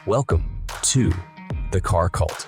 Welcome to the Car Cult.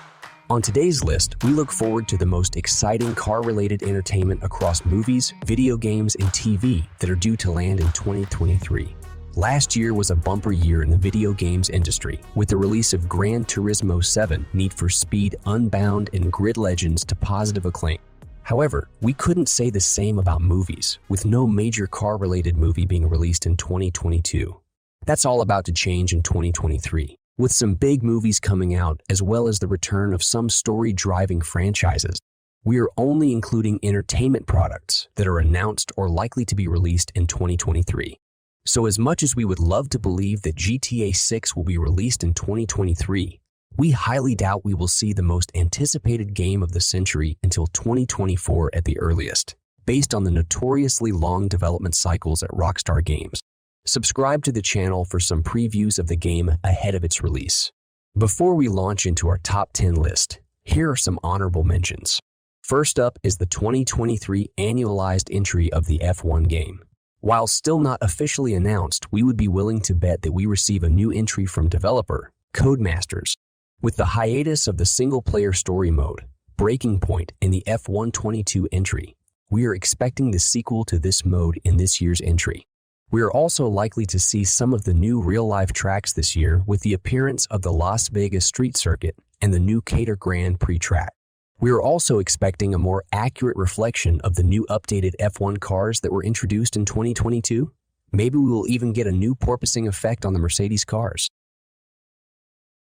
On today's list, we look forward to the most exciting car-related entertainment across movies, video games, and TV that are due to land in 2023. Last year was a bumper year in the video games industry, with the release of Gran Turismo 7, Need for Speed Unbound, and Grid Legends to positive acclaim. However, we couldn't say the same about movies, with no major car-related movie being released in 2022. That's all about to change in 2023, with some big movies coming out as well as the return of some story-driving franchises. We are only including entertainment products that are announced or likely to be released in 2023. So as much as we would love to believe that GTA 6 will be released in 2023, we highly doubt we will see the most anticipated game of the century until 2024 at the earliest, based on the notoriously long development cycles at Rockstar Games. Subscribe to the channel for some previews of the game ahead of its release. Before we launch into our top 10 list, here are some honorable mentions. First up is the 2023 annualized entry of the F1 game. While still not officially announced, we would be willing to bet that we receive a new entry from developer Codemasters. With the hiatus of the single-player story mode, Breaking Point, and the F1 22 entry, we are expecting the sequel to this mode in this year's entry. We are also likely to see some of the new real-life tracks this year with the appearance of the Las Vegas Street Circuit and the new Cater Grand Prix track. We are also expecting a more accurate reflection of the new updated F1 cars that were introduced in 2022. Maybe we will even get a new porpoising effect on the Mercedes cars.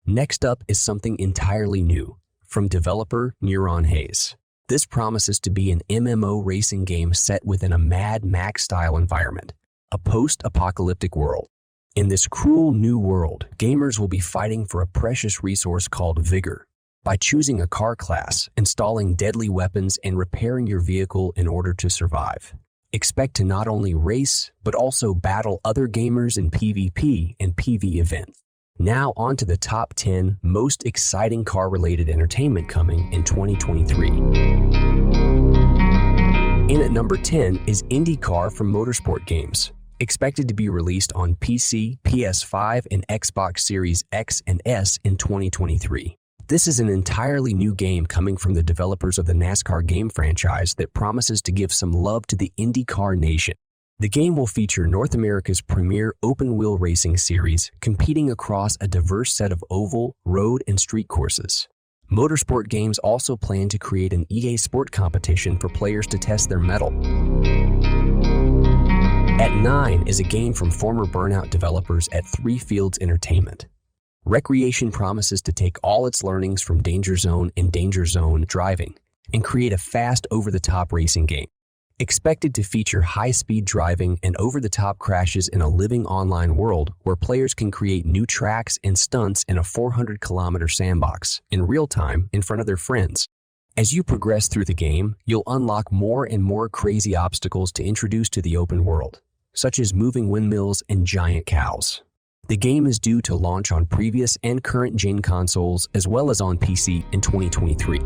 Next up is something entirely new, from developer Neuron Haze. This promises to be an MMO racing game set within a Mad Max-style environment, a post-apocalyptic world. In this cruel new world, gamers will be fighting for a precious resource called Vigor, by choosing a car class, installing deadly weapons, and repairing your vehicle in order to survive. Expect to not only race, but also battle other gamers in PvP and PvE events. Now on to the top 10 most exciting car-related entertainment coming in 2023. In at number 10 is IndyCar from Motorsport Games, expected to be released on PC, PS5, and Xbox Series X and S in 2023. This is an entirely new game coming from the developers of the NASCAR game franchise that promises to give some love to the IndyCar nation. The game will feature North America's premier open-wheel racing series, competing across a diverse set of oval, road, and street courses. Motorsport Games also plan to create an EA Sport competition for players to test their mettle. At 9 is a game from former Burnout developers at Three Fields Entertainment. Recreation promises to take all its learnings from Danger Zone and Danger Zone driving and create a fast, over-the-top racing game. Expected to feature high-speed driving and over-the-top crashes in a living online world where players can create new tracks and stunts in a 400-kilometer sandbox in real time in front of their friends. As you progress through the game, you'll unlock more and more crazy obstacles to introduce to the open world, such as moving windmills and giant cows. The game is due to launch on previous and current-gen consoles as well as on PC in 2023.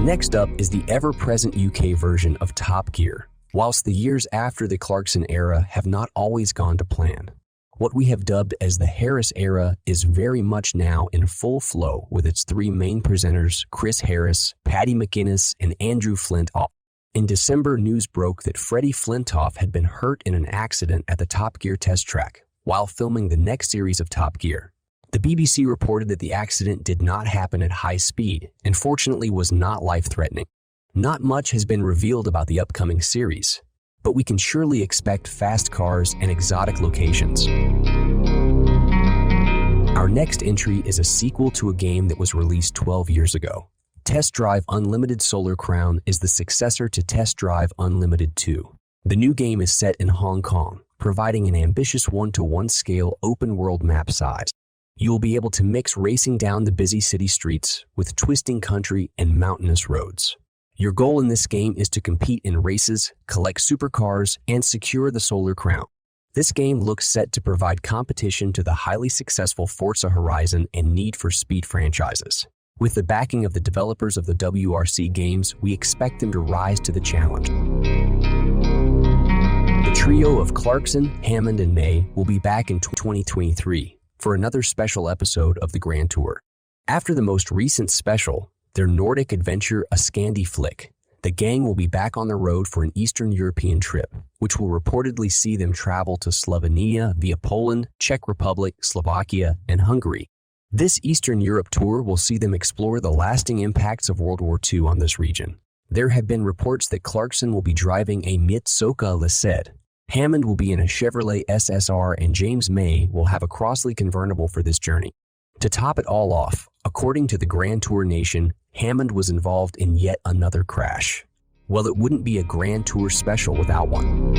Next up is the ever-present UK version of Top Gear. Whilst the years after the Clarkson era have not always gone to plan, what we have dubbed as the Harris era is very much now in full flow with its three main presenters, Chris Harris, Paddy McGuinness, and Andrew Flintoff. In December, news broke that Freddie Flintoff had been hurt in an accident at the Top Gear test track while filming the next series of Top Gear. The BBC reported that the accident did not happen at high speed and fortunately was not life-threatening. Not much has been revealed about the upcoming series, but we can surely expect fast cars and exotic locations. Our next entry is a sequel to a game that was released 12 years ago. Test Drive Unlimited Solar Crown is the successor to Test Drive Unlimited 2. The new game is set in Hong Kong, providing an ambitious 1-to-1 scale open-world map size. You will be able to mix racing down the busy city streets with twisting country and mountainous roads. Your goal in this game is to compete in races, collect supercars, and secure the Solar Crown. This game looks set to provide competition to the highly successful Forza Horizon and Need for Speed franchises. With the backing of the developers of the WRC games, we expect them to rise to the challenge. The trio of Clarkson, Hammond, and May will be back in 2023 for another special episode of the Grand Tour. After the most recent special, their Nordic adventure A Scandi Flick, the gang will be back on the road for an Eastern European trip, which will reportedly see them travel to Slovenia via Poland, Czech Republic, Slovakia, and Hungary. This Eastern Europe tour will see them explore the lasting impacts of World War II on this region. There have been reports that Clarkson will be driving a Mitsubishi Lased, Hammond will be in a Chevrolet SSR, and James May will have a Crossley convertible for this journey. To top it all off, according to the Grand Tour Nation, Hammond was involved in yet another crash. Well, it wouldn't be a Grand Tour special without one.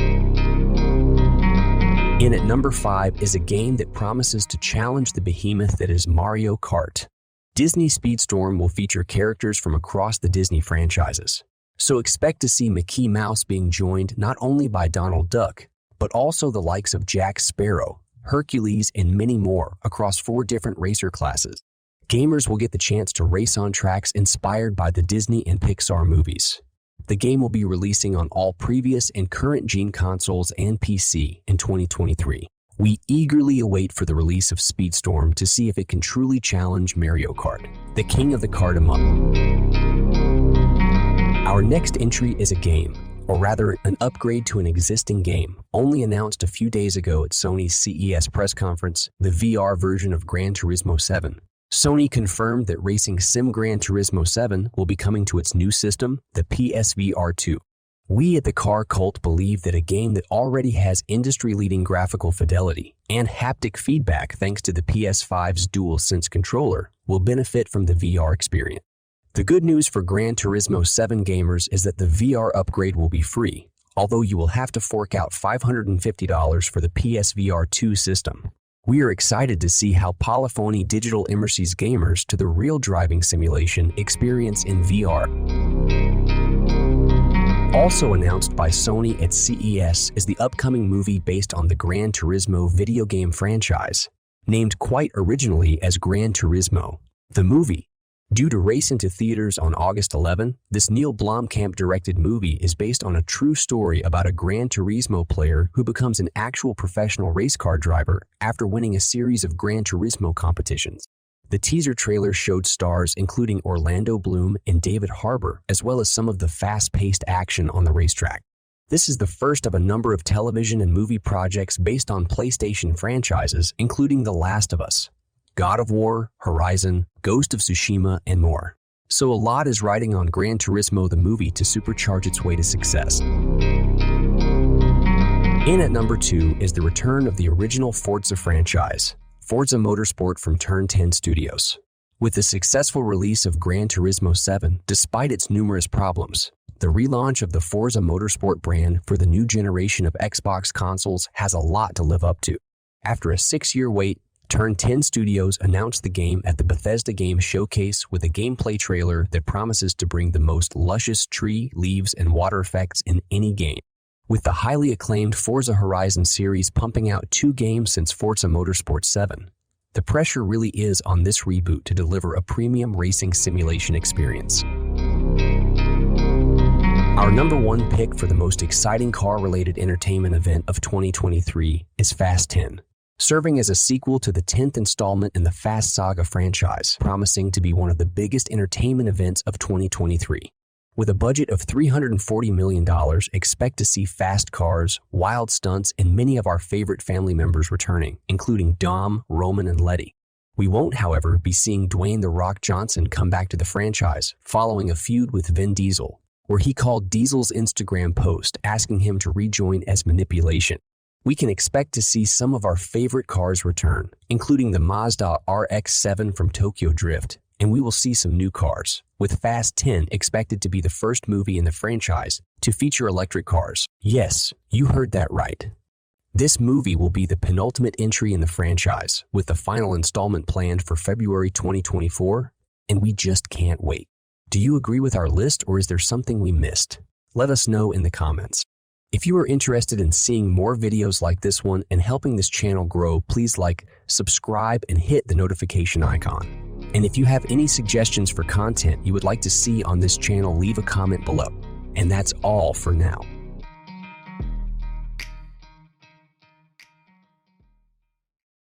In at number 5 is a game that promises to challenge the behemoth that is Mario Kart. Disney Speedstorm will feature characters from across the Disney franchises. So expect to see Mickey Mouse being joined not only by Donald Duck, but also the likes of Jack Sparrow, Hercules, and many more across 4 different racer classes. Gamers will get the chance to race on tracks inspired by the Disney and Pixar movies. The game will be releasing on all previous and current gen consoles and PC in 2023. We eagerly await for the release of Speedstorm to see if it can truly challenge Mario Kart, the king of the kart among. Our next entry is a game, or rather an upgrade to an existing game, only announced a few days ago at Sony's CES press conference, the VR version of Gran Turismo 7. Sony confirmed that racing sim Gran Turismo 7 will be coming to its new system, the PSVR 2. We at the Car Cult believe that a game that already has industry-leading graphical fidelity and haptic feedback thanks to the PS5's DualSense controller will benefit from the VR experience. The good news for Gran Turismo 7 gamers is that the VR upgrade will be free, although you will have to fork out $550 for the PSVR 2 system. We are excited to see how Polyphony Digital immerses gamers to the real driving simulation experience in VR. Also announced by Sony at CES is the upcoming movie based on the Gran Turismo video game franchise, named quite originally as Gran Turismo, the movie. Due to race into theaters on August 11, this Neil Blomkamp-directed movie is based on a true story about a Gran Turismo player who becomes an actual professional race car driver after winning a series of Gran Turismo competitions. The teaser trailer showed stars including Orlando Bloom and David Harbour, as well as some of the fast-paced action on the racetrack. This is the first of a number of television and movie projects based on PlayStation franchises, including The Last of Us, God of War, Horizon, Ghost of Tsushima, and more. So a lot is riding on Gran Turismo the movie to supercharge its way to success. In at number 2 is the return of the original Forza franchise, Forza Motorsport from Turn 10 Studios. With the successful release of Gran Turismo 7, despite its numerous problems, the relaunch of the Forza Motorsport brand for the new generation of Xbox consoles has a lot to live up to. After a 6-year wait, Turn 10 Studios announced the game at the Bethesda Game Showcase with a gameplay trailer that promises to bring the most luscious tree, leaves, and water effects in any game. With the highly acclaimed Forza Horizon series pumping out 2 games since Forza Motorsport 7, the pressure really is on this reboot to deliver a premium racing simulation experience. Our number 1 pick for the most exciting car-related entertainment event of 2023 is Fast 10, serving as a sequel to the 10th installment in the Fast Saga franchise, promising to be one of the biggest entertainment events of 2023. With a budget of $340 million, expect to see fast cars, wild stunts, and many of our favorite family members returning, including Dom, Roman, and Letty. We won't, however, be seeing Dwayne "The Rock" Johnson come back to the franchise, following a feud with Vin Diesel, where he called Diesel's Instagram post asking him to rejoin as manipulation. We can expect to see some of our favorite cars return, including the Mazda RX-7 from Tokyo Drift, and we will see some new cars, with Fast 10 expected to be the first movie in the franchise to feature electric cars. Yes, you heard that right. This movie will be the penultimate entry in the franchise, with the final installment planned for February 2024, and we just can't wait. Do you agree with our list, or is there something we missed? Let us know in the comments. If you are interested in seeing more videos like this one and helping this channel grow, please like, subscribe, and hit the notification icon. And if you have any suggestions for content you would like to see on this channel, leave a comment below. And that's all for now.